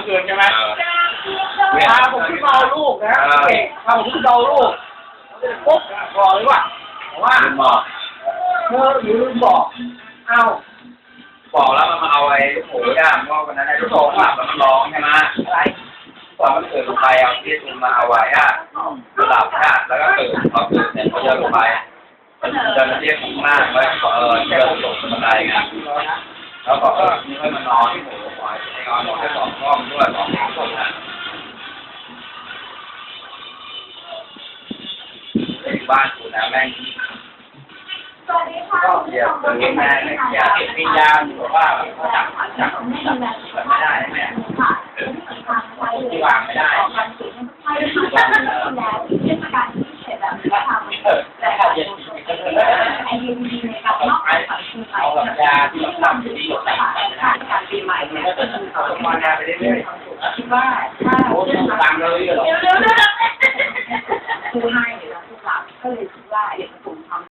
คืนใช่ไหมพาผมขึ้นมาลูกนะเก่งพาผมขึ้นมาลูกปุ๊บบอกเลยว่าเธอลืมบอกเอาบอกแล้วมันมาเอาไอ้ลูกหมูย่างว่าวันนั้นไอ้ลูกโป่งมันร้องใช่ไหมอะไรตอนมันเกิดลงไปเอาที่คุณมาเอาไว้หลับแล้วก็ตื่นพอตื่นเนี่ยเขาจะลงไปจะเรียกข้างล่างไว้เจอตกบันไดไงแล้วก็นี่ให้มันนอนที่หมูปล่อยให้นอนแค่2 ห้องด้วย2 ห้องนะในบ้านกูนะแม่งก็เกี่ยวกับแม่เกี่ยวกับวิญญาณหรือว่าเขาจับไม่ได้แม่ที่วางไม่ได้เอากับยาที่เราทำอยู่ที่หยดการปีใหม่เนี่ยก็จะเอาลงมาไปเรื่อยๆคิดว่าถ้าโอ้ตามเลยเหรอ คือให้หรือเราผู้รับก็เลยคิดว่าเด็กผมทำ